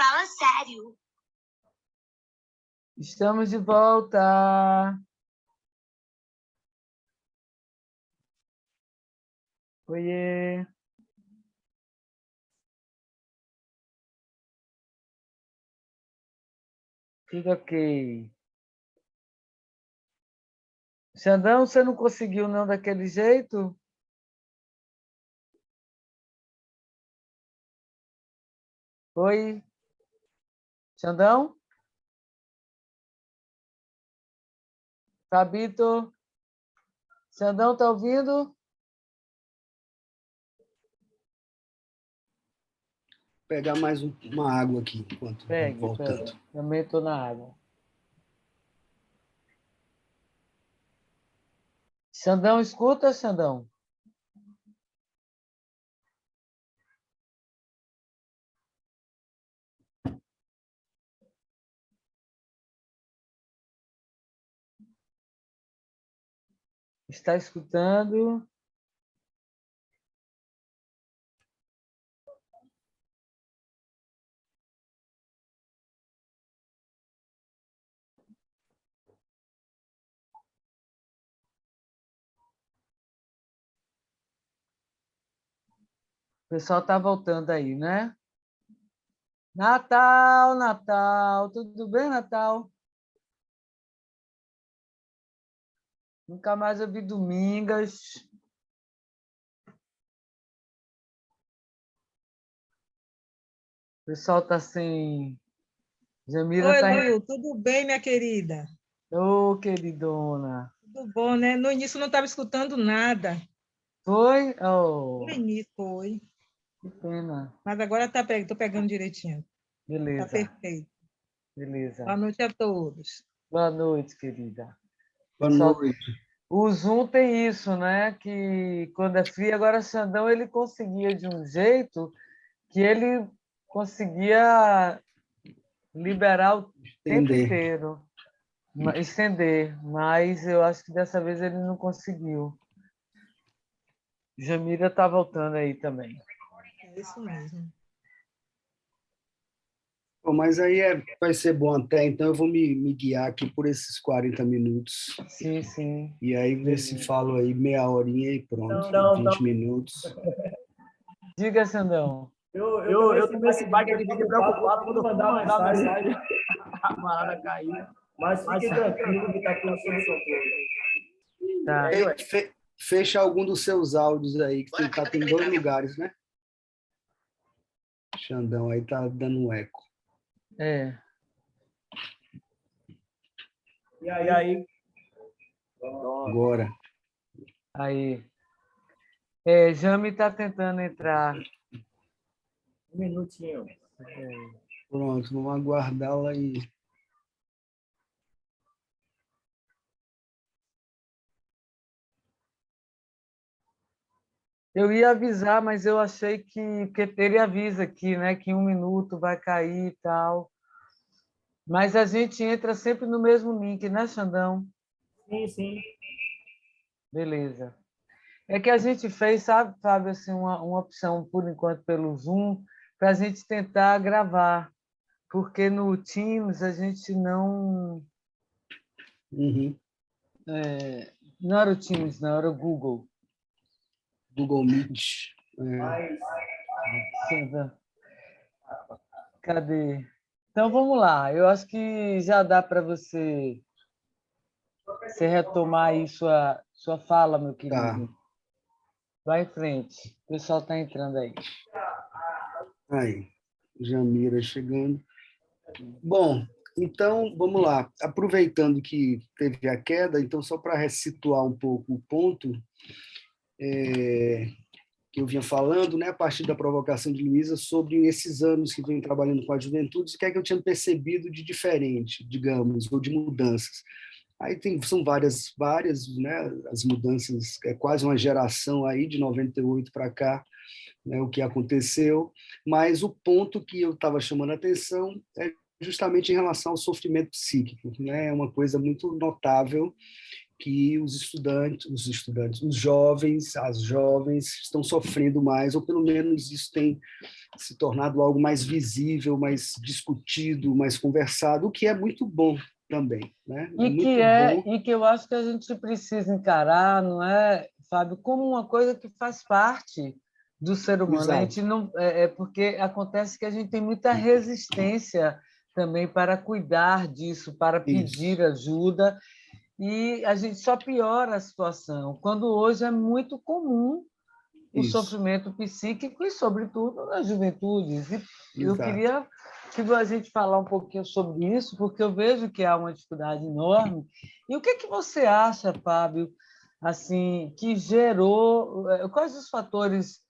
Fala sério. Estamos de volta. Oiê. Tudo ok. Xandão, você não conseguiu não daquele jeito? Oi? Xandão? Fabito? Xandão, tá ouvindo? Pegar mais uma água aqui enquanto Pegue. voltando. Também estou na água. Xandão, escuta, Xandão? Está escutando? O pessoal está voltando aí, né? Natal, Natal. Tudo bem, Natal? Nunca mais ouvi Domingas. O pessoal está sem... Jamila Oi, está... Lu, tudo bem, minha querida? Ô, queridona. Tudo bom, né? No início não estava escutando nada. Foi? Oh, No início foi. que pena. Mas agora estou pegando direitinho. Está Beleza, perfeito. beleza. Boa noite a todos. Boa noite, querida. Boa Pessoal, noite. o Zoom tem isso, né? Que quando é frio, agora Xandão ele conseguia de um jeito que ele conseguia liberar o tempo inteiro, estender, mas eu acho que dessa vez ele não conseguiu. Jamila está voltando aí também. É isso mesmo. Bom, mas aí vai ser bom até, então eu vou me guiar aqui por esses 40 minutos. Sim, sim. E aí ver se falo aí meia horinha e pronto, 20 minutos. Diga, Xandão. Eu também, esse bike aqui, fiquei preocupado quando eu fui mandar mensagem, a parada caiu. Mas fique tranquilo que está tudo sob controle. Tá. Fecha algum dos seus áudios aí, que tem 2 lugares, né? Xandão, aí tá dando um eco. É. E aí? Agora. Aí. Jami está tentando entrar. Um minutinho. Pronto, vamos aguardá-la aí. Eu ia avisar, mas eu achei que ele avisa aqui, né? Que em 1 minuto vai cair e tal. Mas a gente entra sempre no mesmo link, né, Xandão? Sim, sim. Beleza. É que a gente fez, sabe, Fábio, assim, uma opção, por enquanto, pelo Zoom, para a gente tentar gravar, porque no Teams a gente não... Uhum. Não era o Teams, não, era o Google. Google Meet. Cadê? Então, vamos lá. Eu acho que já dá para você retomar aí sua fala, meu querido. Tá. Vai em frente. O pessoal está entrando aí. Aí, Jamira chegando. Bom, então, vamos lá. Aproveitando que teve a queda, então, só para ressituar um pouco o ponto que eu vinha falando, né, a partir da provocação de Luísa, sobre esses anos que venho trabalhando com a juventude, o que é que eu tinha percebido de diferente, digamos, ou de mudanças. Aí são várias, né, as mudanças, é quase uma geração aí, de 98 para cá, né, o que aconteceu, mas o ponto que eu estava chamando a atenção é justamente em relação ao sofrimento psíquico, né, é uma coisa muito notável que os jovens, as jovens estão sofrendo mais, ou pelo menos isso tem se tornado algo mais visível, mais discutido, mais conversado, o que é muito bom também, né? E que eu acho que a gente precisa encarar, não é, Fábio, como uma coisa que faz parte do ser humano. A gente não, porque acontece que a gente tem muita resistência também para cuidar disso, para pedir ajuda, e a gente só piora a situação, quando hoje é muito comum o sofrimento psíquico e, sobretudo, nas juventudes. E eu queria que a gente falar um pouquinho sobre isso, porque eu vejo que há uma dificuldade enorme. E o que é que você acha, Fábio, assim, que gerou... Quais os fatores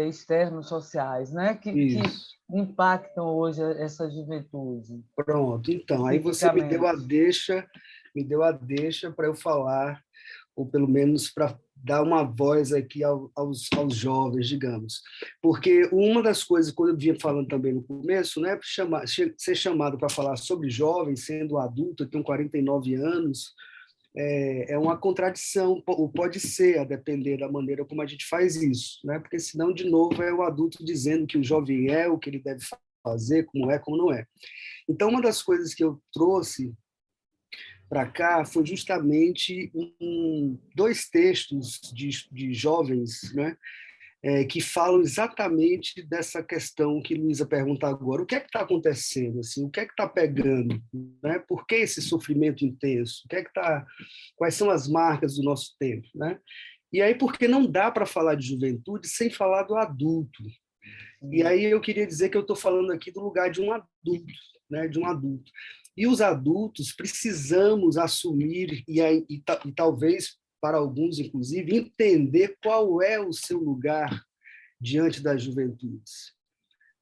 externos sociais, né, que impactam hoje essa juventude? Pronto, então, aí você me deu a deixa para eu falar, ou pelo menos para dar uma voz aqui aos jovens, digamos. Porque uma das coisas, quando eu vinha falando também no começo, né, ser chamado para falar sobre jovens, sendo adulto, eu tenho 49 anos, é uma contradição, ou pode ser, a depender da maneira como a gente faz isso, né? Porque senão, de novo, é o adulto dizendo que o jovem é, o que ele deve fazer, como não é. Então, uma das coisas que eu trouxe para cá foi justamente dois textos de jovens, né, que falam exatamente dessa questão que Luísa pergunta agora. O que é que está acontecendo? Assim? O que é que está pegando? Né? Por que esse sofrimento intenso? Quais são as marcas do nosso tempo? Né? E aí, porque não dá para falar de juventude sem falar do adulto. E aí eu queria dizer que eu estou falando aqui do lugar de um adulto, né? De um adulto. E os adultos precisamos assumir, e talvez para alguns, inclusive, entender qual é o seu lugar diante das juventudes.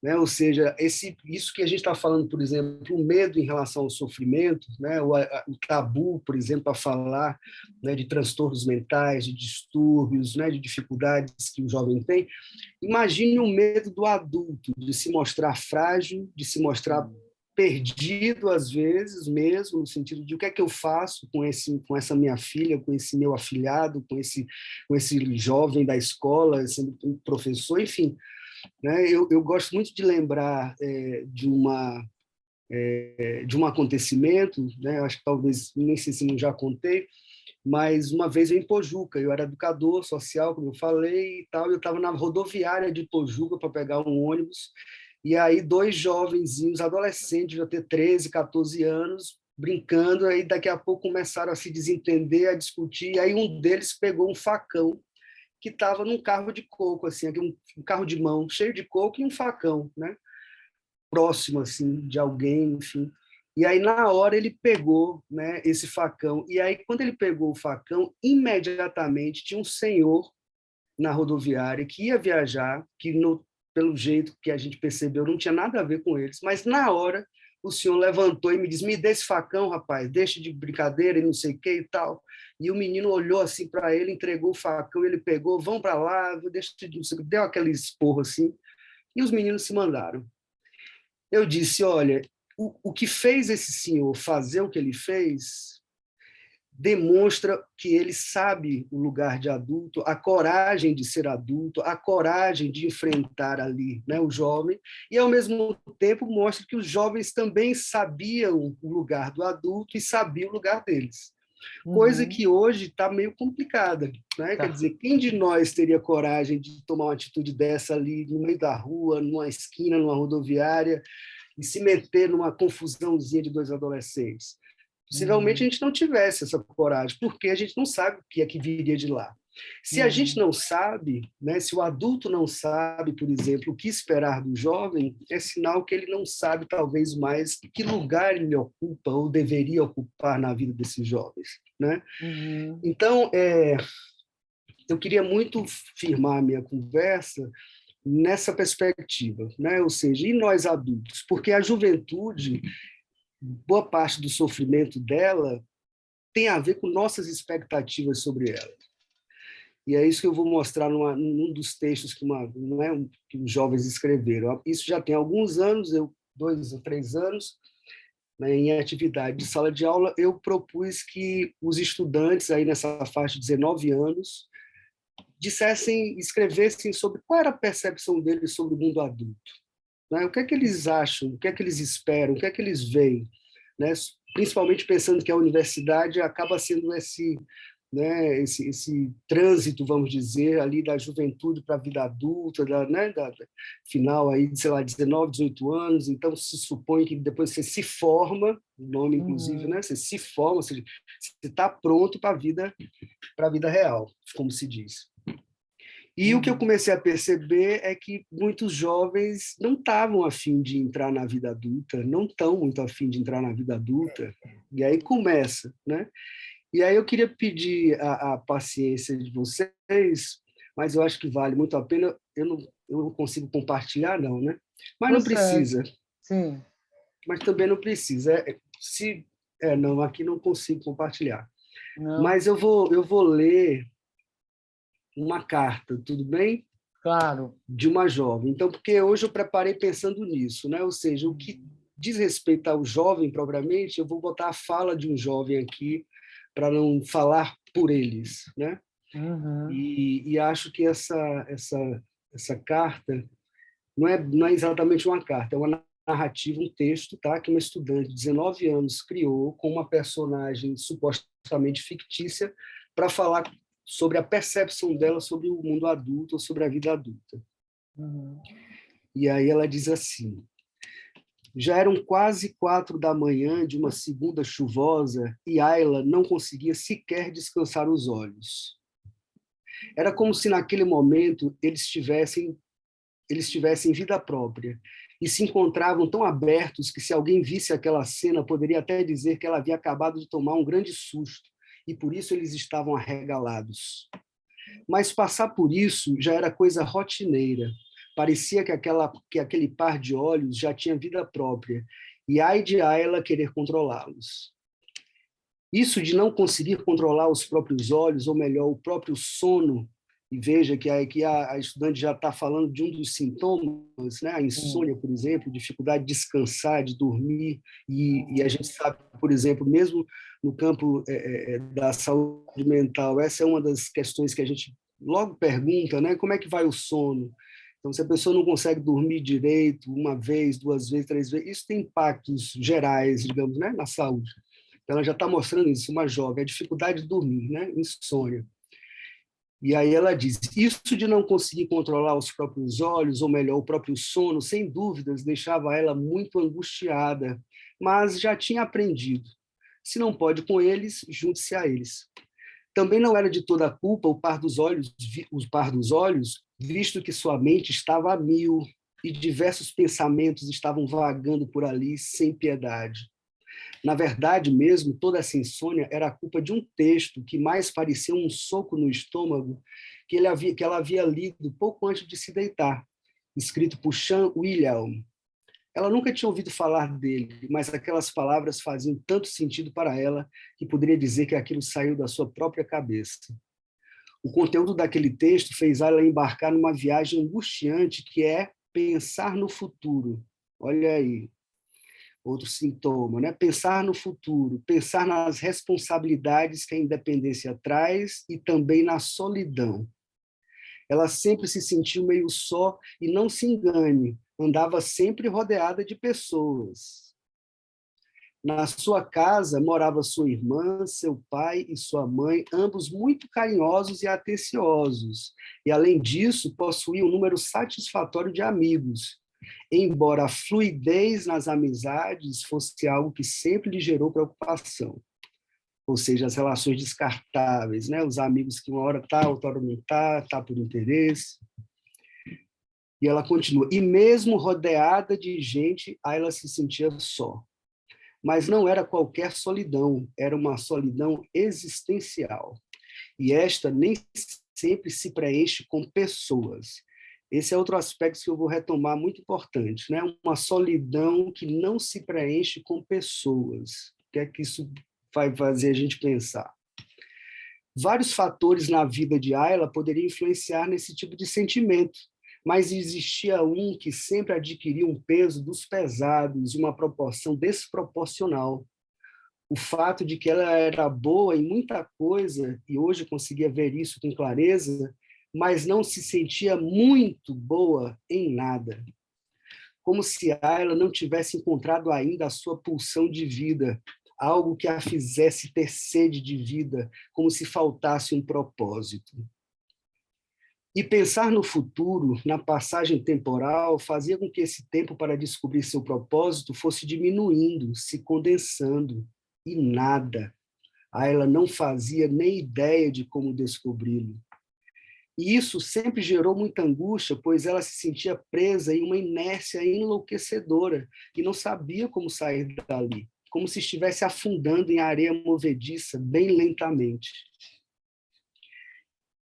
Né? Ou seja, isso que a gente está falando, por exemplo, o medo em relação ao sofrimento, né? o tabu, por exemplo, para falar, né, de transtornos mentais, de distúrbios, né, de dificuldades que o jovem tem. Imagine o medo do adulto de se mostrar frágil, de se mostrar perdido às vezes mesmo, no sentido de o que é que eu faço com essa minha filha, com esse meu afilhado, com esse jovem da escola, sendo um professor, enfim. Né? Eu gosto muito de lembrar de um acontecimento, né? Acho que talvez, nem sei se não já contei, mas uma vez eu em Pojuca, eu era educador social, como eu falei, e tal, eu estava na rodoviária de Pojuca para pegar um ônibus, e aí dois jovenzinhos, adolescentes, já ter 13, 14 anos, brincando, aí daqui a pouco começaram a se desentender, a discutir, e aí um deles pegou um facão que estava num carro de coco, assim, um carro de mão cheio de coco e um facão, né? Próximo assim de alguém, enfim. E aí na hora ele pegou, né, esse facão. E aí quando ele pegou o facão, imediatamente tinha um senhor na rodoviária que ia viajar, pelo jeito que a gente percebeu não tinha nada a ver com eles, mas na hora o senhor levantou e me disse: "Me dê esse facão, rapaz, deixa de brincadeira e não sei o que e tal". E o menino olhou assim para ele, entregou o facão, ele pegou: "Vão para lá, deixa de", deu aquele esporro assim, e os meninos se mandaram. Eu disse: olha, o que fez esse senhor fazer o que ele fez demonstra que ele sabe o lugar de adulto, a coragem de ser adulto, a coragem de enfrentar ali, né, o jovem, e, ao mesmo tempo, mostra que os jovens também sabiam o lugar do adulto e sabiam o lugar deles. Coisa que hoje está meio complicada. Né? Quer dizer, quem de nós teria coragem de tomar uma atitude dessa ali no meio da rua, numa esquina, numa rodoviária, e se meter numa confusãozinha de dois adolescentes? Possivelmente a gente não tivesse essa coragem, porque a gente não sabe o que é que viria de lá. Se a gente não sabe, né, se o adulto não sabe, por exemplo, o que esperar do jovem, é sinal que ele não sabe, talvez, mais que lugar ele ocupa ou deveria ocupar na vida desses jovens. Né? Então, eu queria muito firmar a minha conversa nessa perspectiva, né? Ou seja, e nós adultos? Porque a juventude, boa parte do sofrimento dela tem a ver com nossas expectativas sobre ela. E é isso que eu vou mostrar num dos textos que os jovens escreveram. Isso já tem alguns anos, 2 ou 3 anos, né, em atividade de sala de aula, eu propus que os estudantes, aí nessa faixa de 19 anos, escrevessem sobre qual era a percepção deles sobre o mundo adulto, né? O que é que eles acham, o que é que eles esperam, o que é que eles veem, né? Principalmente pensando que a universidade acaba sendo esse, né, esse trânsito, vamos dizer, ali da juventude para a vida adulta, né, final aí de, sei lá, 19, 18 anos, então se supõe que depois você se forma, o nome inclusive, né, você se forma, você está pronto para a vida real, como se diz. E o que eu comecei a perceber é que muitos jovens não estavam a fim de entrar na vida adulta, não estão muito a fim de entrar na vida adulta, e aí começa, né? E aí eu queria pedir a paciência de vocês, mas eu acho que vale muito a pena. Eu não consigo compartilhar, não, né? Mas não precisa. Sim. Mas também não precisa. Não, aqui não consigo compartilhar. Não. Mas eu vou ler uma carta, tudo bem? Claro. De uma jovem. Então, porque hoje eu preparei pensando nisso, né? Ou seja, o que diz respeito ao jovem propriamente, eu vou botar a fala de um jovem aqui para não falar por eles, né? Uhum. E acho que essa carta não é exatamente uma carta, é uma narrativa, um texto, tá? Que uma estudante de 19 anos criou com uma personagem supostamente fictícia para falar sobre a percepção dela sobre o mundo adulto ou sobre a vida adulta. Uhum. E aí ela diz assim: já eram quase 4 da manhã de uma segunda chuvosa e Ayla não conseguia sequer descansar os olhos. Era como se naquele momento eles tivessem vida própria e se encontravam tão abertos que se alguém visse aquela cena poderia até dizer que ela havia acabado de tomar um grande susto e por isso eles estavam arregalados. Mas passar por isso já era coisa rotineira. Parecia que aquele par de olhos já tinha vida própria, e ai de Ayla querer controlá-los. Isso de não conseguir controlar os próprios olhos, ou melhor, o próprio sono, e veja que a estudante já está falando de um dos sintomas, né? A insônia, por exemplo, dificuldade de descansar, de dormir, e a gente sabe, por exemplo, mesmo no campo da saúde mental, essa é uma das questões que a gente logo pergunta, né? Como é que vai o sono? Então, se a pessoa não consegue dormir direito, uma vez, 2 vezes, 3 vezes, isso tem impactos gerais, digamos, né? Na saúde. Então, ela já está mostrando isso, uma jovem, a dificuldade de dormir, né? Insônia. E aí ela diz, isso de não conseguir controlar os próprios olhos, ou melhor, o próprio sono, sem dúvidas, deixava ela muito angustiada, mas já tinha aprendido. Se não pode com eles, junte-se a eles. Também não era de toda a culpa o par dos olhos, visto que sua mente estava a mil e diversos pensamentos estavam vagando por ali sem piedade. Na verdade mesmo, toda essa insônia era a culpa de um texto que mais parecia um soco no estômago que ela havia lido pouco antes de se deitar, escrito por Sean William. Ela nunca tinha ouvido falar dele, mas aquelas palavras faziam tanto sentido para ela que poderia dizer que aquilo saiu da sua própria cabeça. O conteúdo daquele texto fez ela embarcar numa viagem angustiante que é pensar no futuro. Olha aí, outro sintoma, né? Pensar no futuro, pensar nas responsabilidades que a independência traz e também na solidão. Ela sempre se sentiu meio só e não se engane, andava sempre rodeada de pessoas. Na sua casa morava sua irmã, seu pai e sua mãe, ambos muito carinhosos e atenciosos, e além disso possuía um número satisfatório de amigos, embora a fluidez nas amizades fosse algo que sempre lhe gerou preocupação. Ou seja, as relações descartáveis, né? Os amigos que uma hora tá, outra hora não tá por interesse. E ela continua, e mesmo rodeada de gente, ela se sentia só. Mas não era qualquer solidão, era uma solidão existencial. E esta nem sempre se preenche com pessoas. Esse é outro aspecto que eu vou retomar muito importante, né? Uma solidão que não se preenche com pessoas. O que é que isso vai fazer a gente pensar? Vários fatores na vida de Ayla poderiam influenciar nesse tipo de sentimento, mas existia um que sempre adquiria um peso dos pesados e uma proporção desproporcional. O fato de que ela era boa em muita coisa, e hoje conseguia ver isso com clareza, mas não se sentia muito boa em nada. Como se ela não tivesse encontrado ainda a sua pulsão de vida, algo que a fizesse ter sede de vida, como se faltasse um propósito. E pensar no futuro, na passagem temporal, fazia com que esse tempo para descobrir seu propósito fosse diminuindo, se condensando, e nada. Ela não fazia nem ideia de como descobri-lo. E isso sempre gerou muita angústia, pois ela se sentia presa em uma inércia enlouquecedora e não sabia como sair dali, como se estivesse afundando em areia movediça, bem lentamente.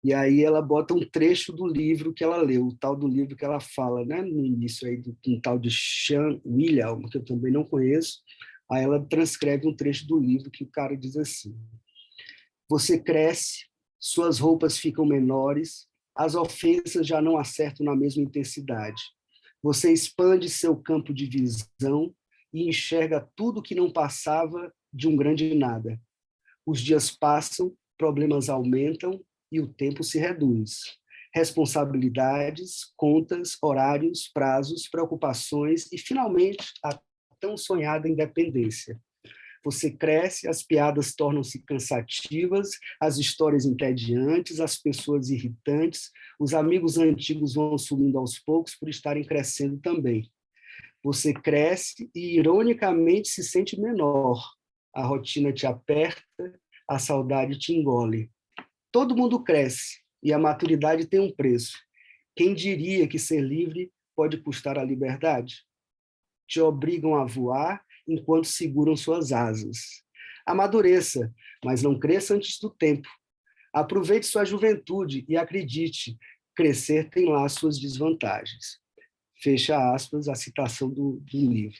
E aí ela bota um trecho do livro que ela leu, o tal do livro que ela fala, né, no início, aí, um tal de Sean William, que eu também não conheço. Aí ela transcreve um trecho do livro que o cara diz assim: você cresce, suas roupas ficam menores, as ofensas já não acertam na mesma intensidade. Você expande seu campo de visão e enxerga tudo que não passava de um grande nada. Os dias passam, problemas aumentam e o tempo se reduz. Responsabilidades, contas, horários, prazos, preocupações e, finalmente, a tão sonhada independência. Você cresce, as piadas tornam-se cansativas, as histórias entediantes, as pessoas irritantes, os amigos antigos vão sumindo aos poucos por estarem crescendo também. Você cresce e, ironicamente, se sente menor. A rotina te aperta, a saudade te engole. Todo mundo cresce e a maturidade tem um preço. Quem diria que ser livre pode custar a liberdade? Te obrigam a voar enquanto seguram suas asas. Amadureça, mas não cresça antes do tempo. Aproveite sua juventude e acredite, crescer tem lá suas desvantagens. Fecha aspas, a citação do livro.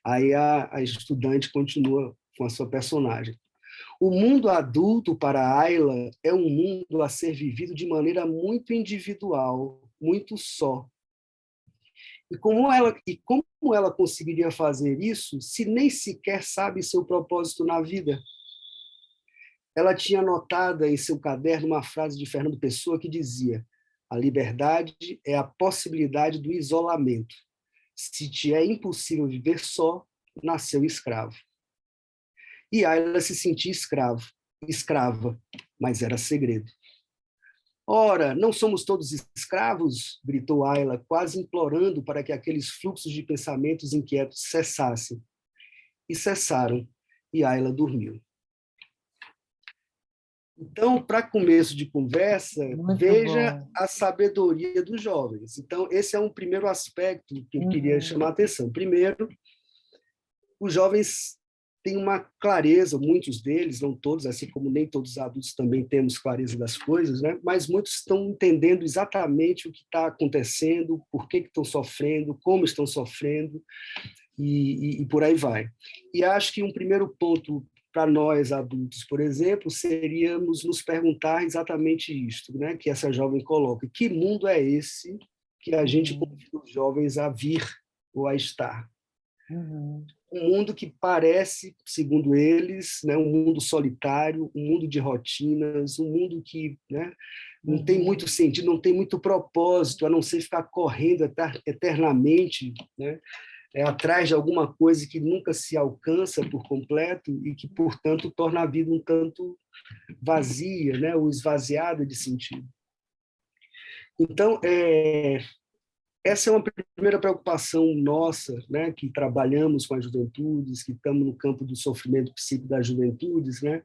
Aí a estudante continua com a sua personagem. O mundo adulto para Ayla é um mundo a ser vivido de maneira muito individual, muito só. E como ela conseguiria fazer isso se nem sequer sabe seu propósito na vida? Ela tinha anotada em seu caderno uma frase de Fernando Pessoa que dizia: a liberdade é a possibilidade do isolamento. Se te é impossível viver só, nasceu escravo. E Ayla se sentia escrava, mas era segredo. Ora, não somos todos escravos? Gritou Ayla, quase implorando para que aqueles fluxos de pensamentos inquietos cessassem. E cessaram, e Ayla dormiu. Então, para começo de conversa, Muito veja bom. a sabedoria dos jovens. Então, esse é um primeiro aspecto que eu queria chamar a atenção. Primeiro, os jovens têm uma clareza, muitos deles, não todos, assim como nem todos os adultos também temos clareza das coisas, né? Mas muitos estão entendendo exatamente o que está acontecendo, por que estão sofrendo, como estão sofrendo, e por aí vai. E acho que um primeiro ponto para nós adultos, por exemplo, seríamos nos perguntar exatamente isto, né? Que essa jovem coloca: que mundo é esse que a gente convida os jovens a vir ou a estar? Um mundo que parece, segundo eles, né, um mundo solitário, um mundo de rotinas, um mundo que, né, não tem muito sentido, não tem muito propósito, a não ser ficar correndo eternamente, né, atrás de alguma coisa que nunca se alcança por completo e que, portanto, torna a vida um tanto vazia, né, ou esvaziada de sentido. Então, essa é uma primeira preocupação nossa, né, que trabalhamos com as juventudes, que estamos no campo do sofrimento psíquico das juventudes, né,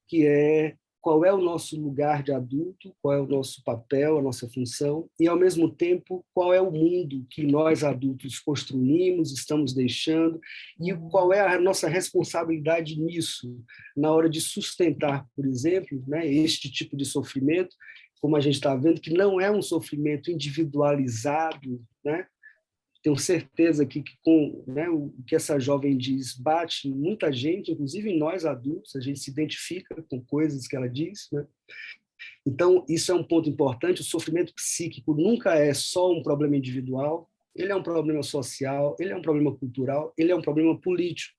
que é qual é o nosso lugar de adulto, qual é o nosso papel, a nossa função, e, ao mesmo tempo, qual é o mundo que nós adultos construímos, estamos deixando, e qual é a nossa responsabilidade nisso, na hora de sustentar, por exemplo, né, este tipo de sofrimento, como a gente está vendo, que não é um sofrimento individualizado, né? Tenho certeza que com, né, o que essa jovem diz bate em muita gente, inclusive em nós adultos, a gente se identifica com coisas que ela diz, né? Então, isso é um ponto importante. O sofrimento psíquico nunca é só um problema individual, ele é um problema social, ele é um problema cultural, ele é um problema político.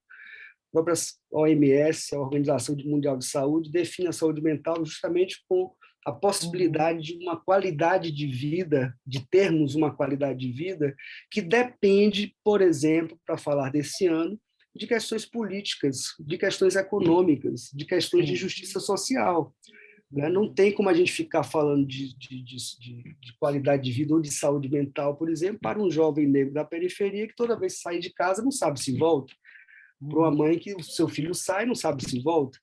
A própria OMS, a Organização Mundial de Saúde, define a saúde mental justamente com a possibilidade de uma qualidade de vida, de termos uma qualidade de vida que depende, por exemplo, para falar desse ano, de questões políticas, de questões econômicas, de questões de justiça social. Não tem como a gente ficar falando de qualidade de vida ou de saúde mental, por exemplo, para um jovem negro da periferia que toda vez que sai de casa não sabe se volta, para uma mãe que o seu filho sai e não sabe se volta.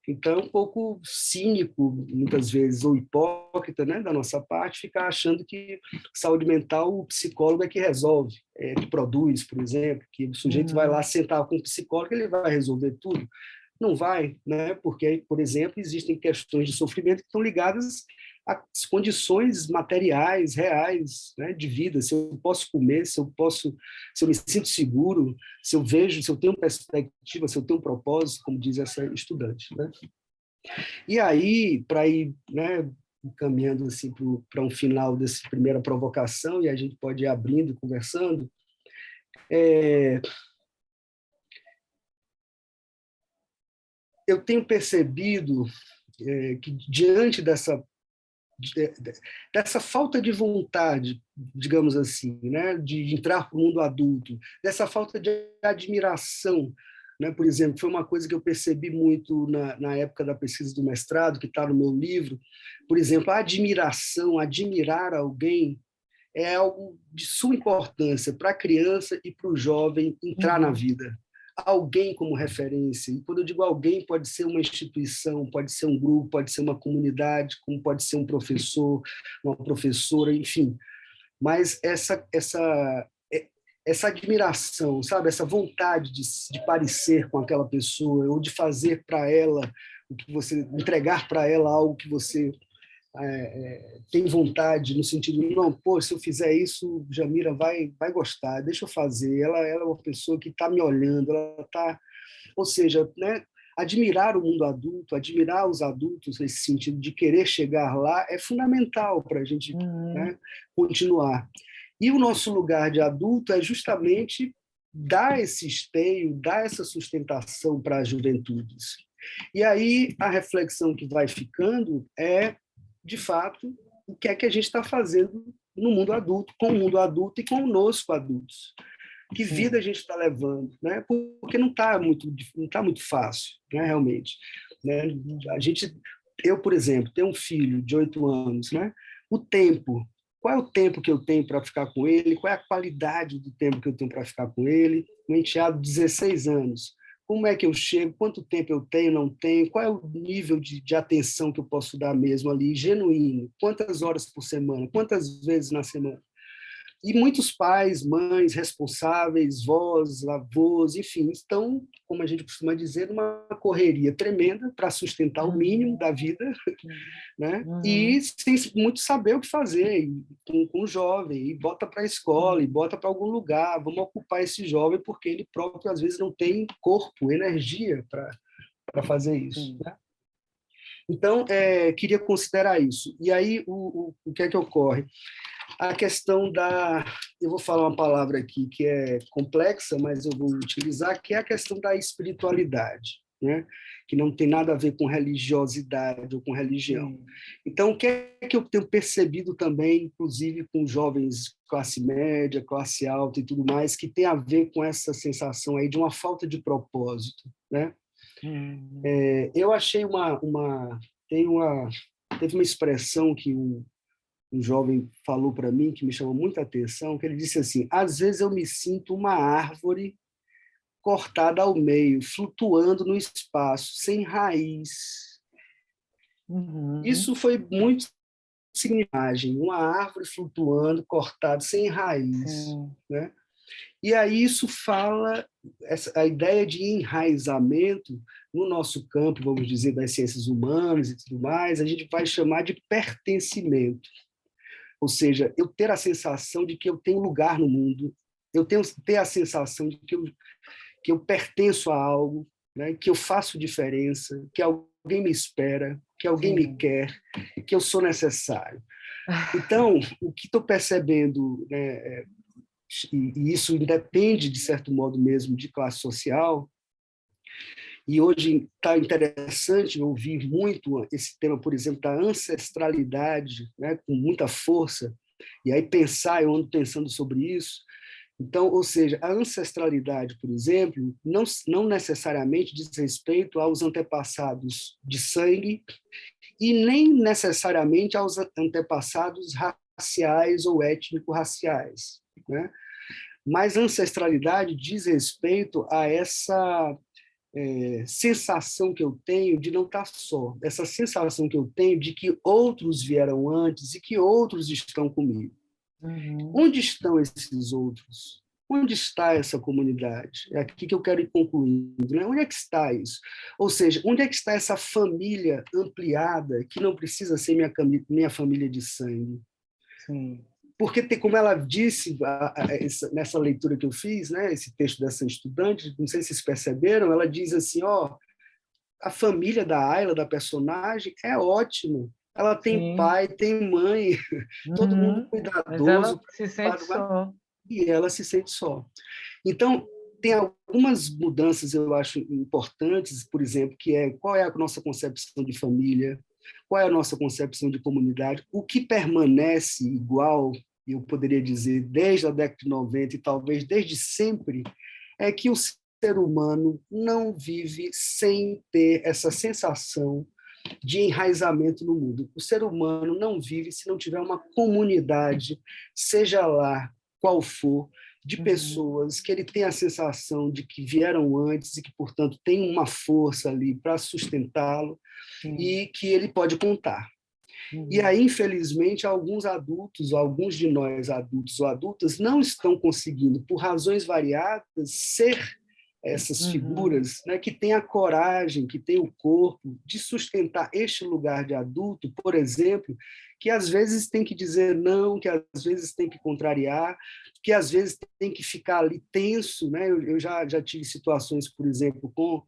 Então, é um pouco cínico, muitas vezes, ou hipócrita, né, da nossa parte, ficar achando que saúde mental o psicólogo é que resolve, que produz, por exemplo, que o sujeito vai lá sentar com o psicólogo e ele vai resolver tudo. Não vai, né? Porque, por exemplo, existem questões de sofrimento que estão ligadas às condições materiais, reais, né, de vida. Se eu posso comer, se eu me sinto seguro, se eu tenho perspectiva, se eu tenho um propósito, como diz essa estudante, né? E aí, para ir, né, caminhando assim para um final dessa primeira provocação, e a gente pode ir abrindo, conversando, eu tenho percebido que, diante dessa falta de vontade, digamos assim, né, de entrar para o mundo adulto, dessa falta de admiração, né, por exemplo, foi uma coisa que eu percebi muito na época da pesquisa do mestrado, que está no meu livro, por exemplo, a admiração, admirar alguém é algo de suma importância para a criança e para o jovem entrar na vida. Alguém como referência. E quando eu digo alguém, pode ser uma instituição, pode ser um grupo, pode ser uma comunidade, como pode ser um professor, uma professora, enfim. Mas essa admiração, sabe? Essa vontade de parecer com aquela pessoa, ou de fazer para ela o que você, entregar para ela algo que você tem vontade, no sentido, não, pô, se eu fizer isso, Jamira vai gostar, deixa eu fazer, ela é uma pessoa que está me olhando, ela está... Ou seja, né, admirar o mundo adulto, admirar os adultos nesse sentido de querer chegar lá é fundamental para a gente, né, continuar. E o nosso lugar de adulto é justamente dar esse esteio, dar essa sustentação para as juventudes. E aí a reflexão que vai ficando é, de fato, o que é que a gente está fazendo no mundo adulto, com o mundo adulto e conosco adultos. Que vida a gente está levando, né? Porque não está muito fácil, né, realmente. Né? Eu, por exemplo, tenho um filho de 8 anos, né? O tempo, qual é o tempo que eu tenho para ficar com ele? Qual é a qualidade do tempo que eu tenho para ficar com ele? Um enteado de 16 anos. Como é que eu chego? Quanto tempo eu tenho, não tenho? Qual é o nível de atenção que eu posso dar mesmo ali, genuíno? Quantas horas por semana? Quantas vezes na semana? E muitos pais, mães, responsáveis, vós, avós, enfim, estão, como a gente costuma dizer, numa correria tremenda para sustentar o mínimo da vida, né? E sem muito saber o que fazer com o jovem, e bota para a escola, e bota para algum lugar, vamos ocupar esse jovem, porque ele próprio, às vezes, não tem corpo, energia para fazer isso, né? Então, queria considerar isso. E aí, o que é que ocorre? A questão eu vou falar uma palavra aqui que é complexa, mas eu vou utilizar, que é a questão da espiritualidade, né? Que não tem nada a ver com religiosidade ou com religião. Então, o que é que eu tenho percebido também, inclusive com jovens classe média, classe alta e tudo mais, que tem a ver com essa sensação aí de uma falta de propósito, né? Eu achei teve uma expressão que um jovem falou para mim, que me chamou muita atenção, que ele disse assim: às vezes eu me sinto uma árvore cortada ao meio, flutuando no espaço, sem raiz. Isso foi muito significativo, uma árvore flutuando, cortada, sem raiz, né? E aí isso fala, a ideia de enraizamento no nosso campo, vamos dizer, das ciências humanas e tudo mais, a gente vai chamar de pertencimento. Ou seja, eu ter a sensação de que eu tenho lugar no mundo, eu ter a sensação de que eu pertenço a algo, né, que eu faço diferença, que alguém me espera, que alguém me quer, que eu sou necessário. Então, o que estou percebendo, né, e isso independe, de certo modo mesmo, de classe social, e hoje está interessante ouvir muito esse tema, por exemplo, da ancestralidade, né, com muita força, e aí eu ando pensando sobre isso. Então, ou seja, a ancestralidade, por exemplo, não necessariamente diz respeito aos antepassados de sangue e nem necessariamente aos antepassados raciais ou étnico-raciais, né? Mas a ancestralidade diz respeito a essa sensação que eu tenho de não estar só, essa sensação que eu tenho de que outros vieram antes e que outros estão comigo. Onde estão esses outros? Onde está essa comunidade? É aqui que eu quero ir concluindo, né? Onde é que está isso? Ou seja, onde é que está essa família ampliada que não precisa ser minha família de sangue? Sim. Porque, como ela disse nessa leitura que eu fiz, né, esse texto dessa estudante, não sei se vocês perceberam, ela diz assim, a família da Ayla, da personagem, é ótima. Ela tem pai, tem mãe, todo mundo Mas ela cuidadoso, se sente só. e ela se sente só. Então, tem algumas mudanças, eu acho, importantes, por exemplo, que qual é a nossa concepção de família, qual é a nossa concepção de comunidade, o que permanece igual, eu poderia dizer, desde a década de 90 e talvez desde sempre, é que o ser humano não vive sem ter essa sensação de enraizamento no mundo. O ser humano não vive se não tiver uma comunidade, seja lá qual for, de pessoas que ele tem a sensação de que vieram antes e que, portanto, tem uma força ali para sustentá-lo e que ele pode contar. E aí, infelizmente, alguns de nós, adultos ou adultas, não estão conseguindo, por razões variadas, ser essas figuras, né, que têm a coragem, que têm o corpo de sustentar este lugar de adulto, por exemplo, que às vezes tem que dizer não, que às vezes tem que contrariar, que às vezes tem que ficar ali tenso, né? Eu já tive situações, por exemplo, com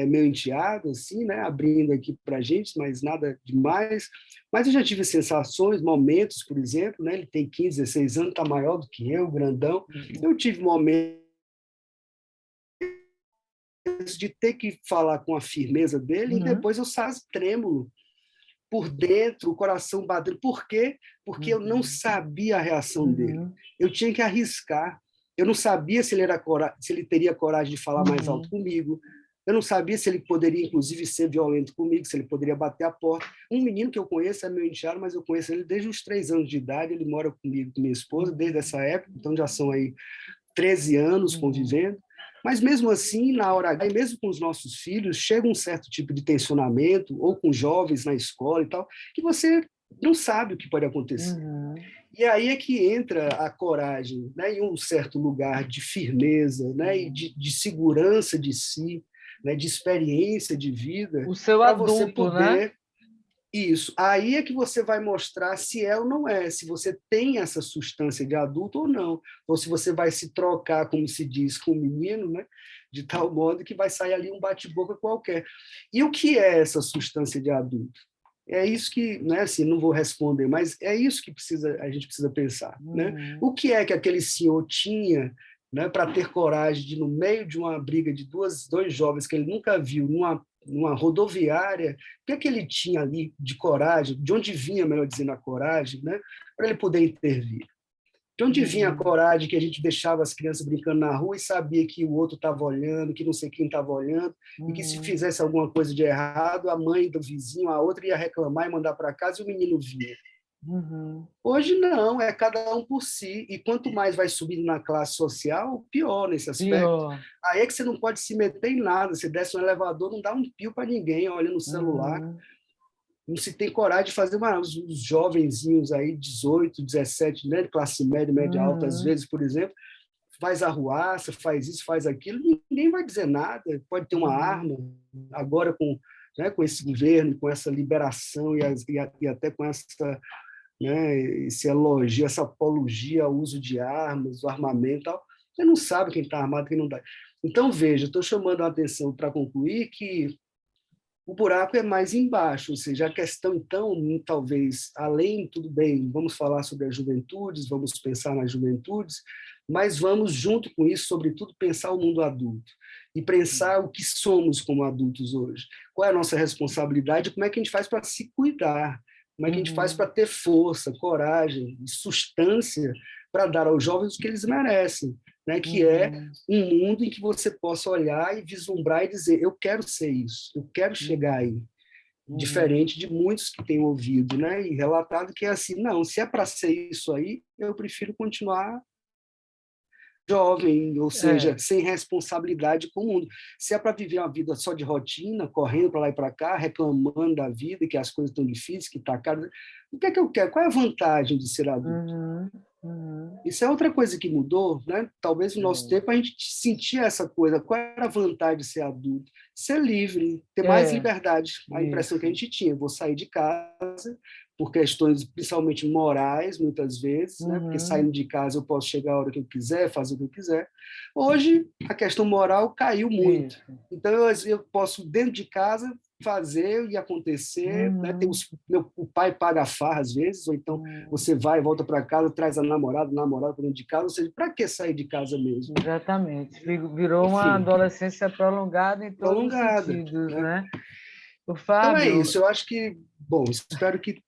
meu enteado, assim, né, abrindo aqui para a gente, mas nada demais. Mas eu já tive sensações, momentos, por exemplo, né, ele tem 15, 16 anos, está maior do que eu, grandão. Eu tive momentos de ter que falar com a firmeza dele e depois eu saio trêmulo por dentro, o coração batendo. Por quê? Porque eu não sabia a reação dele. Eu tinha que arriscar. Eu não sabia se ele teria coragem de falar mais alto comigo. Eu não sabia se ele poderia, inclusive, ser violento comigo, se ele poderia bater a porta. Um menino que eu conheço é meu enteado, mas eu conheço ele desde os 3 anos de idade. Ele mora comigo, com minha esposa, desde essa época. Então, já são aí 13 anos convivendo. Mas, mesmo assim, na hora H, e mesmo com os nossos filhos, chega um certo tipo de tensionamento, ou com jovens na escola e tal, que você não sabe o que pode acontecer. E aí é que entra a coragem, né, em um certo lugar de firmeza, né, e de segurança de si, né, de experiência de vida. O seu adulto, você poder, né? Isso. Aí é que você vai mostrar se é ou não é, se você tem essa substância de adulto ou não, ou se você vai se trocar, como se diz, com o menino, né? De tal modo que vai sair ali um bate-boca qualquer. E o que é essa substância de adulto? É isso que, né, assim, não vou responder, mas é isso que a gente precisa pensar. Né? O que é que aquele senhor tinha, né, para ter coragem de, no meio de uma briga de dois jovens que ele nunca viu, numa rodoviária, o que ele tinha ali de coragem, de onde vinha, melhor dizendo, a coragem, né, para ele poder intervir? De onde vinha a coragem que a gente deixava as crianças brincando na rua e sabia que o outro estava olhando, que não sei quem estava olhando, e que se fizesse alguma coisa de errado, a mãe do vizinho, a outra ia reclamar e mandar para casa e o menino vinha. Hoje não, é cada um por si, e quanto mais vai subindo na classe social, pior nesse aspecto. Aí é que você não pode se meter em nada, você desce no elevador, não dá um pio para ninguém, olha no celular. Não se tem coragem de fazer os jovenzinhos aí, 18, 17, né, de classe média, média alta, às vezes, por exemplo, faz arruaça, faz isso, faz aquilo, ninguém vai dizer nada, pode ter uma arma, agora com esse governo, com essa liberação e até com essa, né, esse elogio, essa apologia ao uso de armas, o armamento e tal, você não sabe quem está armado e quem não está. Então, veja, estou chamando a atenção para concluir que o buraco é mais embaixo, ou seja, a questão, então, talvez, além, tudo bem, vamos falar sobre as juventudes, vamos pensar nas juventudes, mas vamos, junto com isso, sobretudo, pensar o mundo adulto e pensar o que somos como adultos hoje. Qual é a nossa responsabilidade, como é que a gente faz para se cuidar, como é que a gente faz para ter força, coragem e substância para dar aos jovens o que eles merecem, né? Que é um mundo em que você possa olhar e vislumbrar e dizer, eu quero ser isso, eu quero chegar aí. Diferente de muitos que têm ouvido, né? E relatado que é assim, não, se é para ser isso aí, eu prefiro continuar jovem, ou seja, sem responsabilidade com o mundo. Se é para viver uma vida só de rotina, correndo para lá e para cá, reclamando da vida, que as coisas estão difíceis, que está caro, o que é que eu quero? Qual é a vantagem de ser adulto? Isso é outra coisa que mudou, né? Talvez no nosso tempo a gente sentia essa coisa. Qual era a vantagem de ser adulto? Ser livre, ter mais liberdade. A impressão que a gente tinha, vou sair de casa por questões principalmente morais, muitas vezes, né? Porque saindo de casa eu posso chegar a hora que eu quiser, fazer o que eu quiser. Hoje, a questão moral caiu muito. Então, eu posso, dentro de casa, fazer e acontecer, né? O pai paga a farra às vezes, ou então você vai, volta para casa, traz a namorada para dentro de casa, ou seja, para que sair de casa mesmo? Exatamente. Virou uma adolescência prolongada em todos os sentidos, né? O Fábio, então é isso, eu acho que, bom, espero que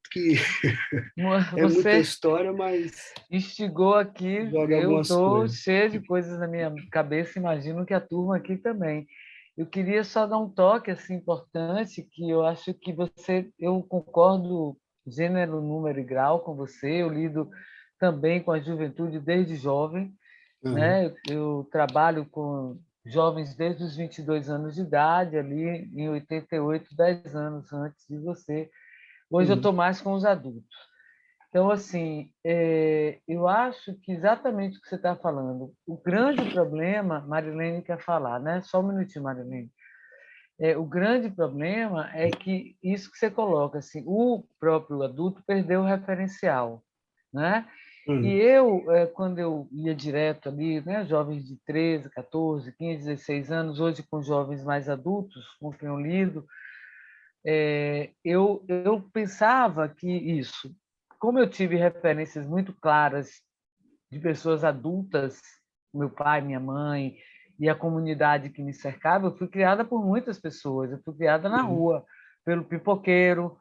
é muita história, mas instigou aqui, eu algumas estou coisas. cheio de coisas na minha cabeça, imagino que a turma aqui também. Eu queria só dar um toque assim, importante, que eu acho que eu concordo gênero, número e grau com você, eu lido também com a juventude desde jovem, né? Eu trabalho com jovens desde os 22 anos de idade, ali em 88, 10 anos antes de você. Hoje eu estou mais com os adultos. Então, assim, eu acho que exatamente o que você está falando, o grande problema, Marilene quer falar, né? Só um minutinho, Marilene. O grande problema é que isso que você coloca, assim, o próprio adulto perdeu o referencial, né? E eu, quando eu ia direto ali, né, jovens de 13, 14, 15, 16 anos, hoje com jovens mais adultos, com quem eu lido, eu pensava que isso, como eu tive referências muito claras de pessoas adultas, meu pai, minha mãe e a comunidade que me cercava, eu fui criada por muitas pessoas, eu fui criada na rua, pelo pipoqueiro,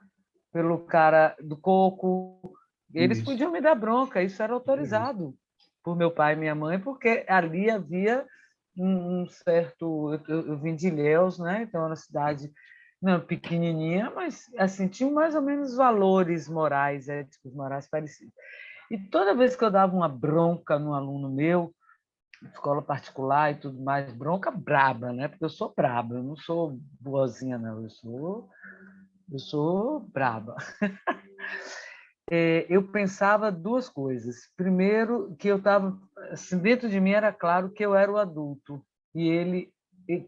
pelo cara do coco. Eles podiam me dar bronca, isso era autorizado por meu pai e minha mãe, porque ali havia um certo... Eu vim de Ilhéus, né? Então era uma cidade não pequenininha, mas assim, tinha mais ou menos valores morais, éticos, morais parecidos. E toda vez que eu dava uma bronca num aluno meu, escola particular e tudo mais, bronca braba, né? Porque eu sou braba, eu não sou boazinha, não, eu sou braba. Eu pensava duas coisas. Primeiro, que eu estava, assim, dentro de mim era claro que eu era o adulto e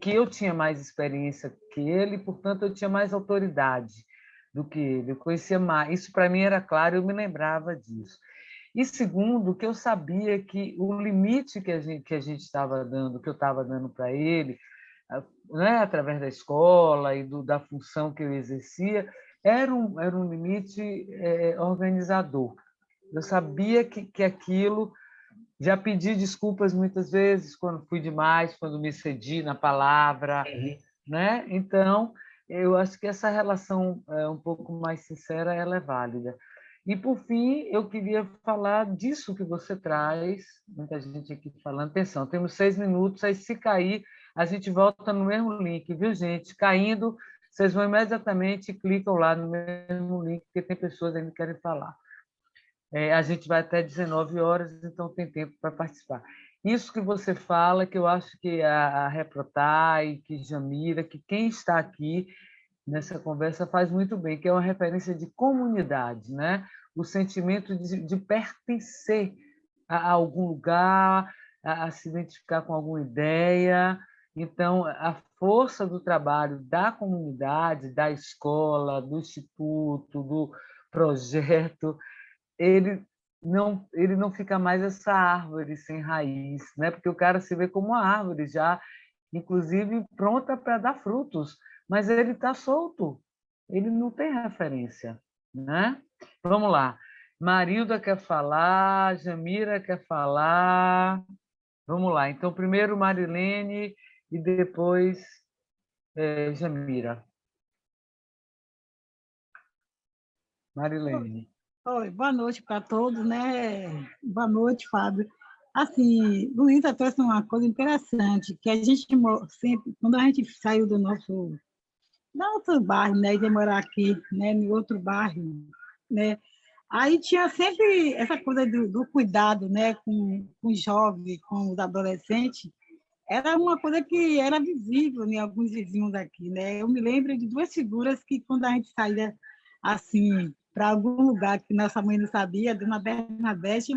que eu tinha mais experiência que ele, portanto eu tinha mais autoridade do que ele. Eu conhecia mais. Isso para mim era claro, eu me lembrava disso. E segundo, que eu sabia que o limite que a gente estava dando, que eu estava dando para ele, né, através da escola e da função que eu exercia, era um limite organizador. Eu sabia que aquilo... Já pedi desculpas muitas vezes quando fui demais, quando me excedi na palavra, né? Então, eu acho que essa relação um pouco mais sincera ela é válida. E, por fim, eu queria falar disso que você traz, muita gente aqui falando. Atenção, temos 6 minutos, aí se cair, a gente volta no mesmo link, viu, gente? Caindo, vocês vão imediatamente e clicam lá no mesmo link, porque tem pessoas ainda que querem falar. A gente vai até 19 horas, então tem tempo para participar. Isso que você fala, que eu acho que a Reprotai, que Jamira, que quem está aqui nessa conversa faz muito bem, que é uma referência de comunidade, né? O sentimento de pertencer a algum lugar, a se identificar com alguma ideia. Então, a força do trabalho da comunidade, da escola, do instituto, do projeto, ele não fica mais essa árvore sem raiz, né? Porque o cara se vê como uma árvore já inclusive pronta para dar frutos, mas ele está solto, ele não tem referência, né? Vamos lá. Marilda quer falar, Jamira quer falar. Vamos lá. Então, primeiro Marilene e depois Jamira. Marilene. Oi, boa noite para todos, né? Boa noite, Fábio. Assim, Luísa trouxe uma coisa interessante, que a gente sempre, quando a gente saiu do nosso bairro, né, e veio morar aqui, né, em outro bairro, né, aí tinha sempre essa coisa do cuidado, né, com os jovens, com os adolescentes, era uma coisa que era visível em alguns vizinhos aqui, né? Eu me lembro de duas figuras que, quando a gente saía assim para algum lugar que nossa mãe não sabia, Dona Bernadette e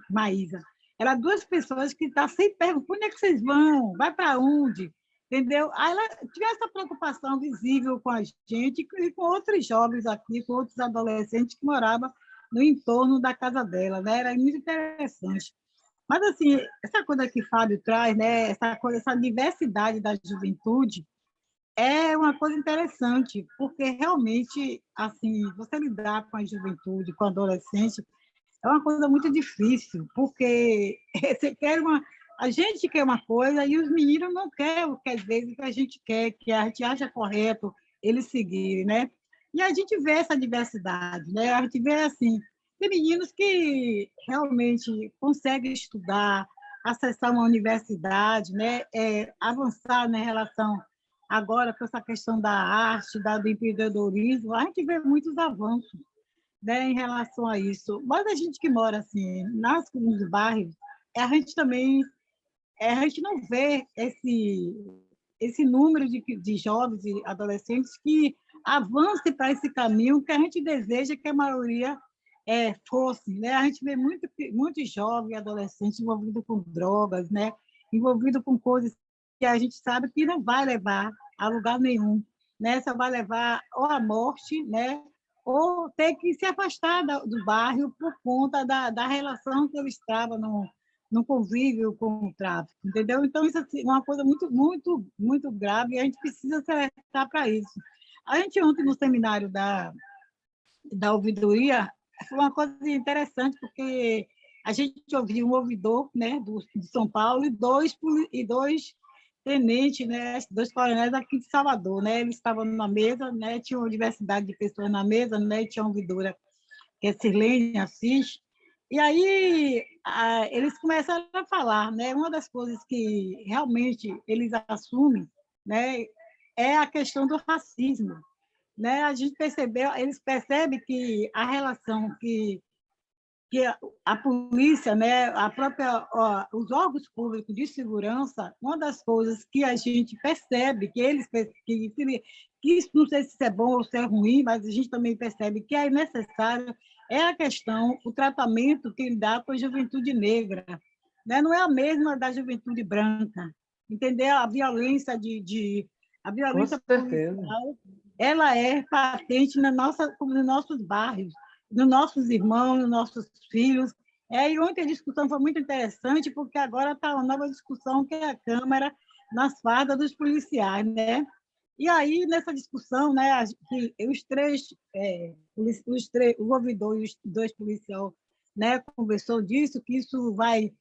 Maísa, eram duas pessoas que estavam sempre perguntando: onde é que vocês vão? Vai para onde? Entendeu? Aí ela tinha essa preocupação visível com a gente e com outros jovens aqui, com outros adolescentes que moravam no entorno da casa dela, né? Era muito interessante. Mas, assim, essa coisa que o Fábio traz, né, essa coisa, essa diversidade da juventude, é uma coisa interessante, porque realmente, assim, você lidar com a juventude, com a adolescente, é uma coisa muito difícil, porque você quer a gente quer uma coisa e os meninos não querem o que às vezes a gente quer, que a gente acha correto eles seguirem, né? E a gente vê essa diversidade, né? A gente vê assim, tem meninos que realmente conseguem estudar, acessar uma universidade, né? Avançar na relação agora com essa questão da arte, do empreendedorismo, a gente vê muitos avanços, né, em relação a isso. Mas a gente que mora assim, nos bairros, a gente também a gente não vê esse número de jovens e adolescentes que avance para esse caminho que a gente deseja que a maioria fosse, né? A gente vê muito jovem e adolescente envolvido com drogas, né? Envolvido com coisas que a gente sabe que não vai levar a lugar nenhum, né? Só vai levar ou à morte, né? Ou ter que se afastar do bairro por conta da relação que ele estava no convívio com o tráfico, entendeu? Então, isso assim, é uma coisa muito, muito, muito grave e a gente precisa se alertar para isso. A gente ontem, no seminário da ouvidoria, foi uma coisa interessante, porque a gente ouviu um ouvidor, né, de São Paulo e dois tenentes, né, dois coronéis aqui de Salvador, né? Eles estavam na mesa, né, tinha uma diversidade de pessoas na mesa, né, tinha uma ouvidora, que é Sirlene Assis, e aí eles começaram a falar, né? Uma das coisas que realmente eles assumem, né, é a questão do racismo, né? A gente percebeu, eles percebem que a relação que a polícia, né, os órgãos públicos de segurança, uma das coisas que a gente percebe, que isso não sei se é bom ou se é ruim, mas a gente também percebe que é necessário, é a questão, o tratamento que ele dá com a juventude negra, né? Não é a mesma da juventude branca, entendeu? A Com violência certeza. policial, ela é patente nos nossos bairros, nos nossos irmãos, nos nossos filhos. E ontem a discussão foi muito interessante, porque agora está uma nova discussão, que é a Câmara nas fardas dos policiais, né? E aí, nessa discussão, né, o ouvidor e os dois policiais, né, conversou disso, que isso vai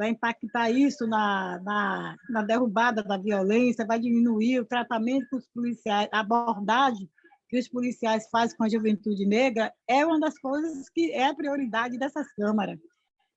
impactar isso na derrubada da violência, vai diminuir o tratamento com os policiais, a abordagem que os policiais fazem com a juventude negra, é uma das coisas que é a prioridade dessas câmaras.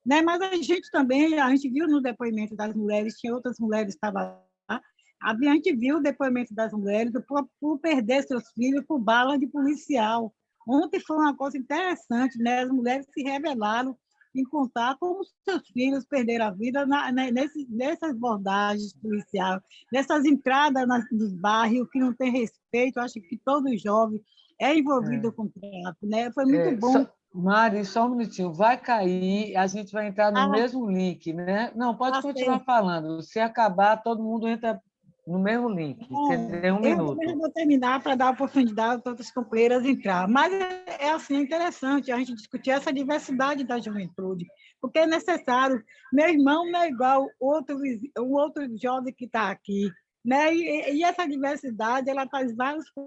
Né? Mas a gente viu no depoimento das mulheres, tinha outras mulheres que estavam lá, a gente viu o depoimento das mulheres por perder seus filhos por bala de policial. Ontem foi uma coisa interessante, né? As mulheres se revelaram em contar como seus filhos perderam a vida nessas abordagens policiais, nessas entradas nos bairros que não tem respeito. Acho que todo jovem é envolvido com tráfico, né? Foi muito bom. Mari, só um minutinho. Vai cair, a gente vai entrar no mesmo link, né? Não, pode continuar falando. Se acabar, todo mundo entra no mesmo link. Tem um minuto. Eu vou terminar para dar a oportunidade para outras companheiras entrar. Mas assim, interessante a gente discutir essa diversidade da juventude, porque é necessário. Meu irmão não é igual um outro jovem que está aqui. né? E essa diversidade, ela traz vários